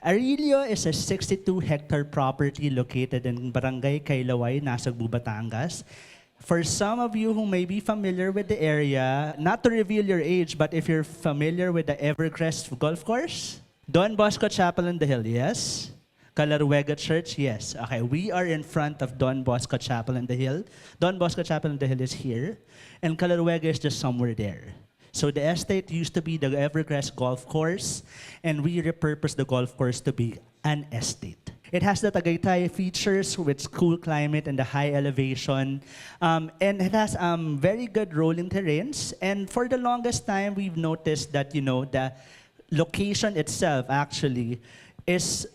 Arilio is a 62-hectare property located in Barangay Kailaway, Nasugbu, Batangas. For some of you who may be familiar with the area, not to reveal your age, but if you're familiar with the Evercrest Golf Course, Don Bosco Chapel in the Hill, yes? Calaruega Church, yes. Okay, we are in front of Don Bosco Chapel in the Hill. Don Bosco Chapel in the Hill is here, and Calaruega is just somewhere there. So the estate used to be the Evercrest Golf Course, and we repurposed the golf course to be an estate. It has the Tagaytay features with cool climate and the high elevation, and it has very good rolling terrains. And for the longest time, we've noticed that the location itself actually is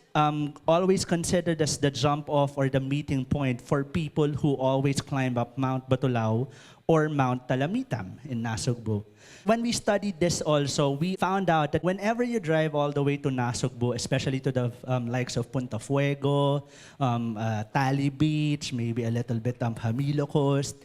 always considered as the jump off or the meeting point for people who always climb up Mount Batulao or Mount Talamitam in Nasugbu. When we studied this also, we found out that whenever you drive all the way to Nasugbu, especially to the likes of Punta Fuego, Tali Beach, maybe a little bit Hamilo Coast,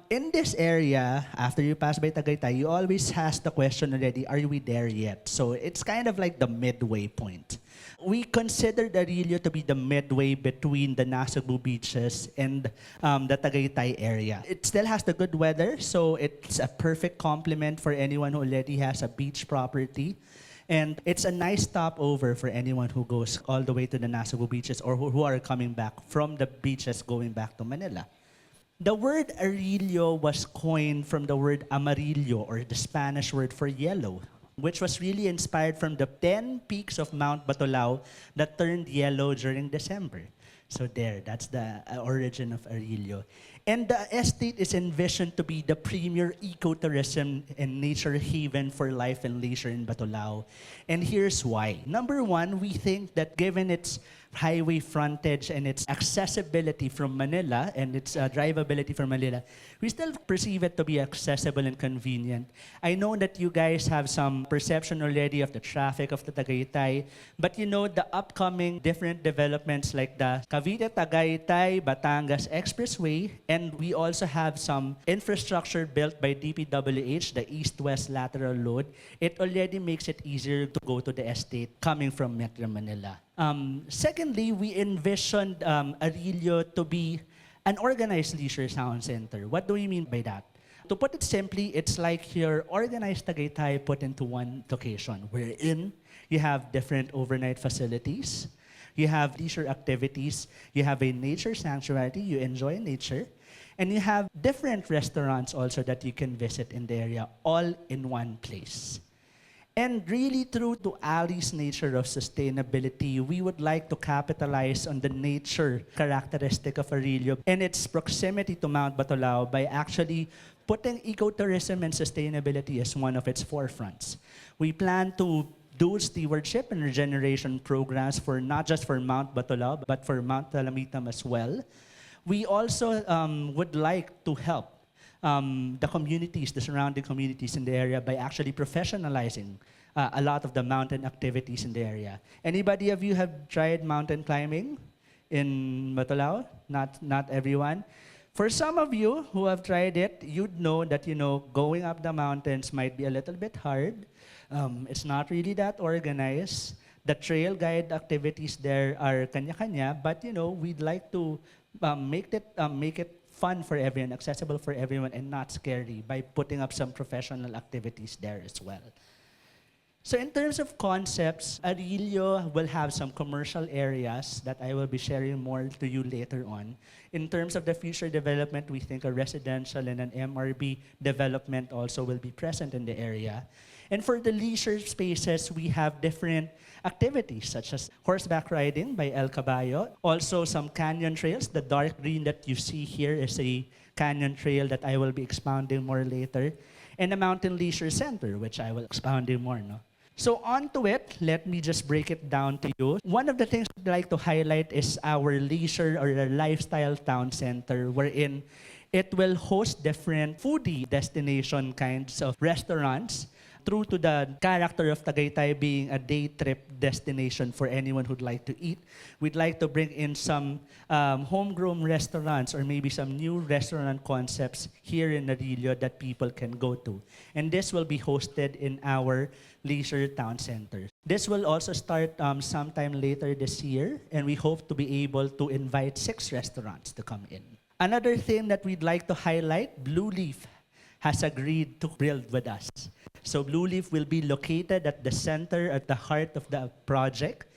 in this area, after you pass by Tagaytay, you always ask the question already, are we there yet? So it's kind of like the midway point. We considered Arilio to be the midway between the Nasugbu beaches and the Tagaytay area. It still has the good weather, so it's a perfect complement for anyone who already has a beach property. And it's a nice stopover for anyone who goes all the way to the Nasugbu beaches or who are coming back from the beaches going back to Manila. The word Arilio was coined from the word amarillo, or the Spanish word for yellow, which was really inspired from the 10 peaks of Mount Batulao that turned yellow during December. So that's the origin of Arilio. And the estate is envisioned to be the premier ecotourism and nature haven for life and leisure in Batulao. And here's why. Number one, we think that given its highway frontage and its accessibility from Manila and its drivability from Manila, we still perceive it to be accessible and convenient. I know that you guys have some perception already of the traffic of the Tagaytay, but the upcoming different developments like the Cavite-Tagaytay Batangas Expressway, and we also have some infrastructure built by DPWH, the East-West Lateral Load. It already makes it easier to go to the estate coming from Metro Manila. Secondly, we envisioned Arilio to be an organized leisure town center. What do we mean by that? To put it simply, it's like your organized Tagaytay put into one location, wherein you have different overnight facilities, you have leisure activities, you have a nature sanctuary, you enjoy nature, and you have different restaurants also that you can visit in the area, all in one place. And really, true to ALI's nature of sustainability, we would like to capitalize on the nature characteristic of Arilio and its proximity to Mount Batulao by actually putting ecotourism and sustainability as one of its forefronts. We plan to do stewardship and regeneration programs for not just for Mount Batulao, but for Mount Talamitam as well. We also would like to help the communities, the surrounding communities in the area by actually professionalizing a lot of the mountain activities in the area. Anybody of you have tried mountain climbing in Batulao? Not everyone. For some of you who have tried it, you'd know that going up the mountains might be a little bit hard. It's not really that organized. The trail guide activities there are kanya-kanya, but we'd like to make it fun for everyone, accessible for everyone, and not scary by putting up some professional activities there as well. So in terms of concepts, Arilio will have some commercial areas that I will be sharing more to you later on. In terms of the future development, we think a residential and an MRB development also will be present in the area. And for the leisure spaces, we have different activities such as horseback riding by El Caballo, also some canyon trails. The dark green that you see here is a canyon trail that I will be expounding more later, and a mountain leisure center, which I will expounding more. So onto it, let me just break it down to you. One of the things I'd like to highlight is our leisure or the lifestyle town center, wherein it will host different foodie destination kinds of restaurants true to the character of Tagaytay being a day trip destination for anyone who'd like to eat, we'd like to bring in some homegrown restaurants or maybe some new restaurant concepts here in Arillo that people can go to. And this will be hosted in our Leisure Town Center. This will also start sometime later this year, and we hope to be able to invite 6 restaurants to come in. Another thing that we'd like to highlight, Blue Leaf has agreed to build with us. So Blue Leaf will be located at the center, at the heart of the project,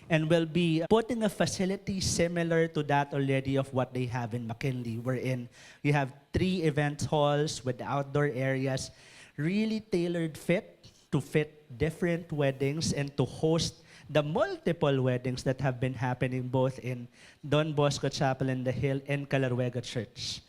and will be putting a facility similar to that already of what they have in McKinley, wherein you have 3 event halls with outdoor areas, really tailored to fit different weddings and to host the multiple weddings that have been happening both in Don Bosco Chapel in the Hill and Calaruega Church.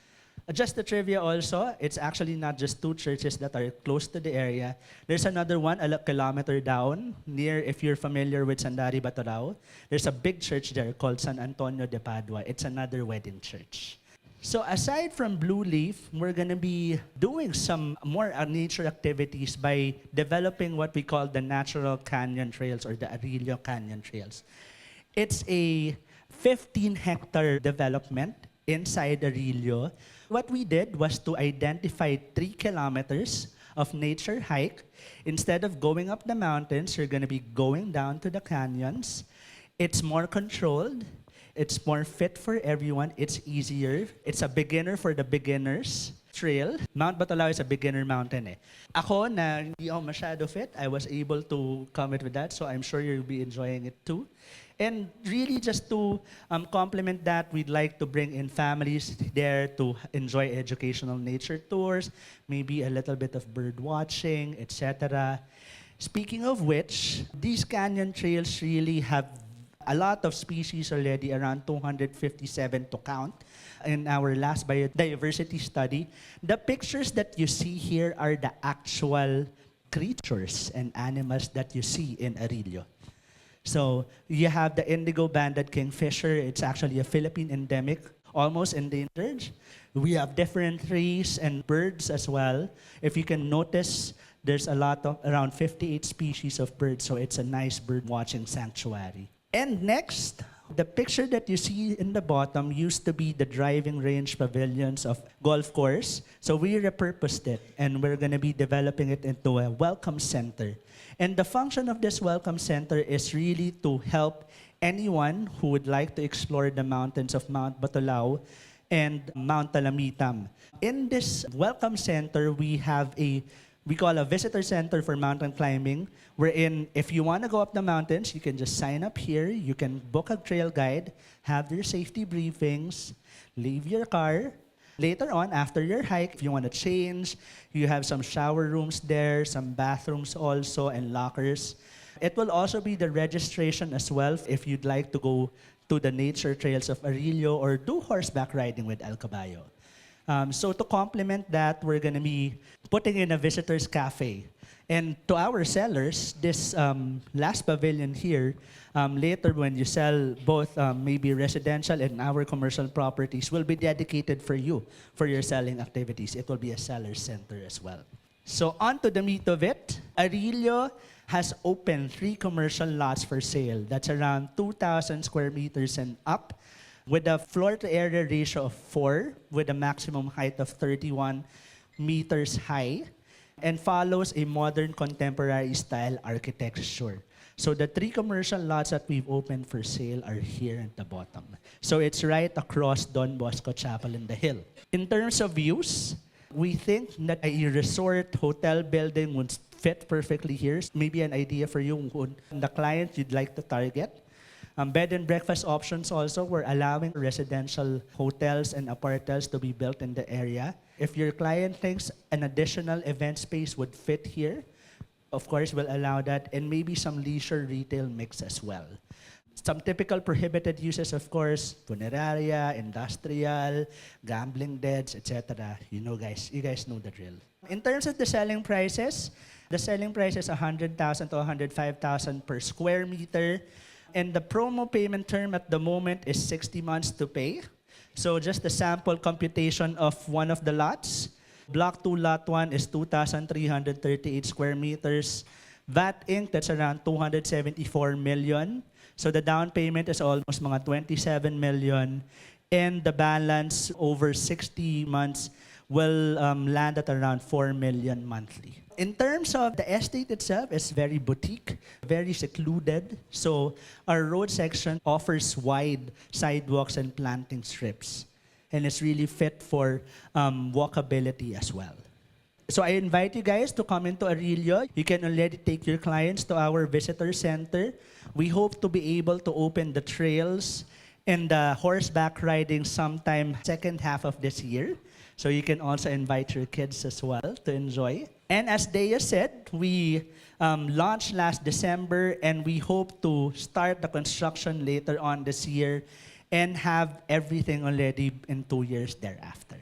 Just the trivia also, it's actually not just 2 churches that are close to the area. There's another one a kilometer down, near, if you're familiar with Sandari Batorao. There's a big church there called San Antonio de Padua. It's another wedding church. So aside from Blue Leaf, we're gonna be doing some more nature activities by developing what we call the Natural Canyon Trails or the Arillo Canyon Trails. It's a 15-hectare development inside Arillo. What we did was to identify 3 kilometers of nature hike. Instead of going up the mountains, you're gonna be going down to the canyons. It's more controlled. It's more fit for everyone. It's easier. It's a beginner for the beginners trail. Mount Batolao is a beginner mountain eh. Ako na hindi ako masyado fit, I was able to commit with that, so I'm sure you'll be enjoying it too. And really just to complement that, we'd like to bring in families there to enjoy educational nature tours, maybe a little bit of bird watching, etc. Speaking of which, these canyon trails really have a lot of species already, around 257 to count in our last biodiversity study. The pictures that you see here are the actual creatures and animals that you see in Arillo. So you have the indigo-banded kingfisher. It's actually a Philippine endemic, almost endangered. We have different trees and birds as well. If you can notice, there's a lot of, around 58 species of birds, so it's a nice bird watching sanctuary. And next, the picture that you see in the bottom used to be the driving range pavilions of golf course. So we repurposed it, and we're going to be developing it into a welcome center. And the function of this welcome center is really to help anyone who would like to explore the mountains of Mount Batolao and Mount Talamitam. In this welcome center, we call a visitor center for mountain climbing, wherein if you want to go up the mountains, you can just sign up here, you can book a trail guide, have your safety briefings, leave your car. Later on, after your hike, if you want to change, you have some shower rooms there, some bathrooms also, and lockers. It will also be the registration as well if you'd like to go to the nature trails of Arillo or do horseback riding with El Caballo. So to complement that, we're going to be putting in a visitors cafe. And to our sellers, this last pavilion here, later when you sell both maybe residential and our commercial properties, will be dedicated for you, for your selling activities. It will be a seller center as well. So on to the meat of it. Arillo has opened 3 commercial lots for sale. That's around 2,000 square meters and up, with a floor-to-area ratio of 4, with a maximum height of 31 meters high, and follows a modern contemporary style architecture. So the 3 commercial lots that we've opened for sale are here at the bottom. So it's right across Don Bosco Chapel in the Hill. In terms of views, we think that a resort hotel building would fit perfectly here. Maybe an idea for you, the client you'd like to target. Bed and breakfast options also, we're allowing residential hotels and apartels to be built in the area. If your client thinks an additional event space would fit here, of course, we'll allow that, and maybe some leisure retail mix as well. Some typical prohibited uses, of course, funeraria, industrial, gambling dens, etc. You guys know the drill. In terms of the selling prices is 100,000 to 105,000 per square meter. And the promo payment term at the moment is 60 months to pay. So just a sample computation of one of the lots. Block 2, Lot 1 is 2,338 square meters. VAT Inc., that's around 274 million. So the down payment is almost mga 27 million. And the balance over 60 months will land at around 4 million monthly. In terms of the estate itself, it's very boutique, very secluded. So our road section offers wide sidewalks and planting strips. And it's really fit for walkability as well. So I invite you guys to come into Arillo. You can already take your clients to our visitor center. We hope to be able to open the trails and the horseback riding sometime second half of this year. So you can also invite your kids as well to enjoy. And as Dea said, we launched last December and we hope to start the construction later on this year and have everything already in 2 years thereafter.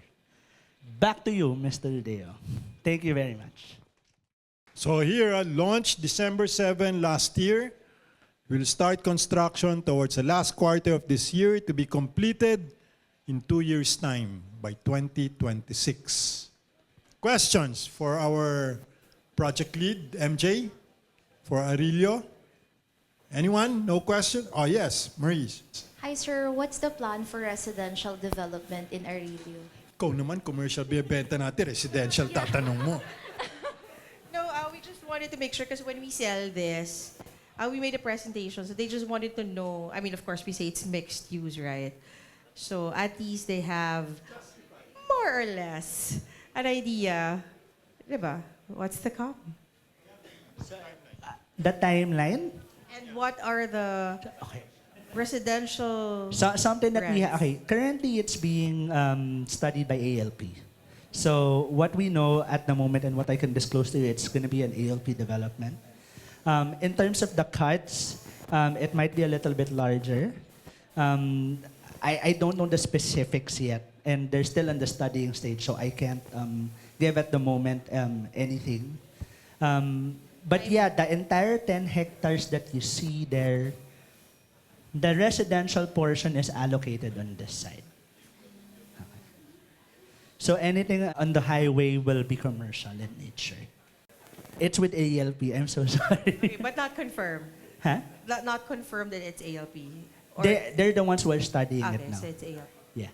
Back to you, Mr. Deo. Thank you very much. So here, launched December 7 last year. We'll start construction towards the last quarter of this year to be completed in 2 years' time by 2026. Questions for our project lead, MJ, for Arillo? Anyone? No question? Oh, yes, Maurice. Hi, sir. What's the plan for residential development in Arillo? Ikaw naman, commercial bibenta natin, residential tatanong mo. No, we just wanted to make sure because when we sell this, we made a presentation, so they just wanted to know. I mean, of course, we say it's mixed use, right? So at least they have more or less an idea, diba? What's the come? The timeline? And what are the Okay. residential? So, something that we rents? okay. Currently, it's being studied by ALP. So what we know at the moment and what I can disclose to you, it's going to be an ALP development. In terms of the cuts, it might be a little bit larger. I don't know the specifics yet, and they're still in the studying stage, so I can't give at the moment anything. But yeah, the entire 10 hectares that you see there, the residential portion is allocated on this side. Okay. So anything on the highway will be commercial in nature. It's with ALP, I'm so sorry. Okay, but not confirmed. Huh? Not confirmed that it's ALP. Or, They're the ones who are studying it okay, now. so it's ALP. Yeah.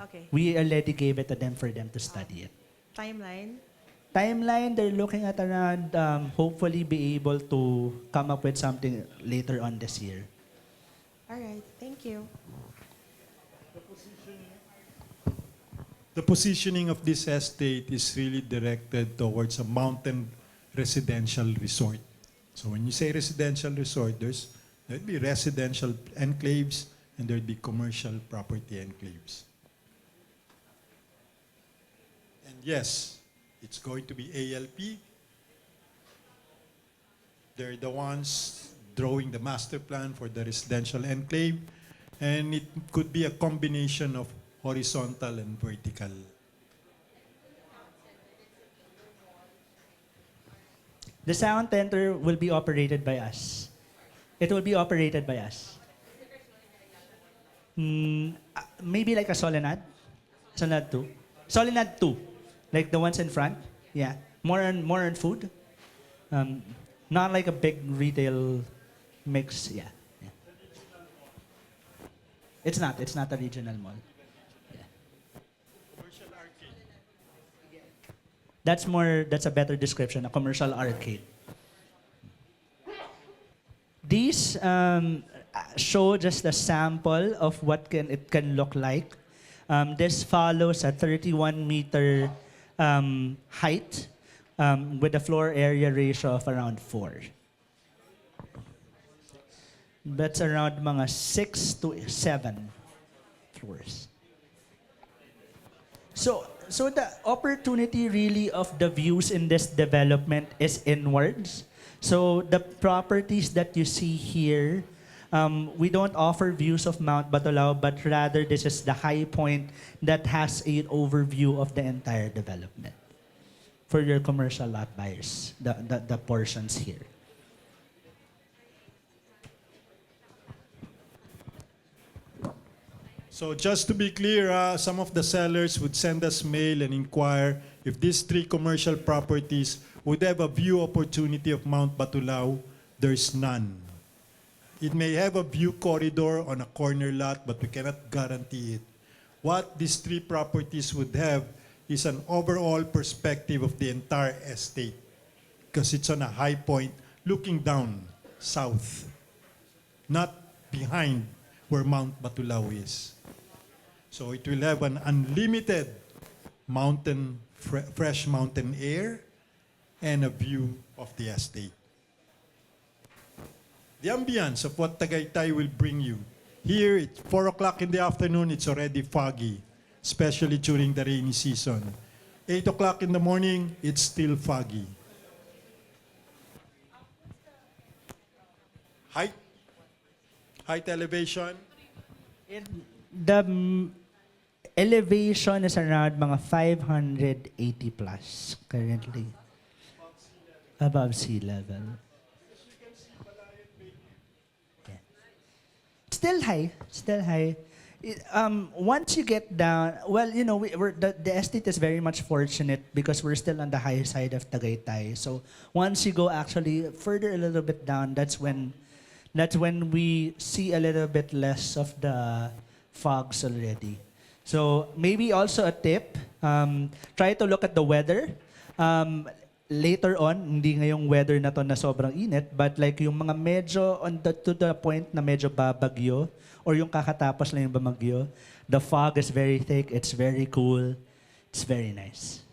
Okay. We already gave it to them for them to study it. Timeline? Timeline, they're looking at around hopefully be able to come up with something later on this year. All right, thank you. The positioning of this estate is really directed towards a mountain residential resort. So when you say residential resort, there'd be residential enclaves and there'd be commercial property enclaves. And yes, it's going to be ALP. They're the ones drawing the master plan for the residential enclave, and it could be a combination of horizontal and vertical. The sound center will be operated by us. It will be operated by us. Maybe like a Solenad. Solenad 2. Solenad 2. Like the ones in front. Yeah. More on food. Not like a big retail mix. Yeah. Yeah. It's not a regional mall. Yeah. That's a better description, a commercial arcade. These show just a sample of what it can look like. This follows a 31-meter height with a floor area ratio of around 4. That's around mga 6 to 7 floors. So the opportunity really of the views in this development is inwards. So the properties that you see here, we don't offer views of Mount Batolao, but rather this is the high point that has an overview of the entire development for your commercial lot buyers, the portions here. So just to be clear, some of the sellers would send us mail and inquire if these 3 commercial properties would have a view opportunity of Mount Batulao. There's none. It may have a view corridor on a corner lot, but we cannot guarantee it. What these 3 properties would have is an overall perspective of the entire estate, because it's on a high point looking down south, not behind where Mount Batulao is. So it will have an unlimited mountain, fresh mountain air and a view of the estate. The ambience of what Tagaytay will bring you. Here, it's 4 o'clock in the afternoon, it's already foggy, especially during the rainy season. 8 o'clock in the morning, it's still foggy. Height elevation, The elevation is around mga 580 plus currently. Above sea level. Yeah. Still high. Still high. Once you get down, well, you know, the estate is very much fortunate because we're still on the high side of Tagaytay. So once you go actually further a little bit down, that's when we see a little bit less of the fogs already. So maybe also a tip, try to look at the weather. Later on, hindi ngayong weather na to na sobrang init, but like yung mga medyo to the point na medyo babagyo or yung kakatapos lang yung bamagyo, the fog is very thick, it's very cool, it's very nice.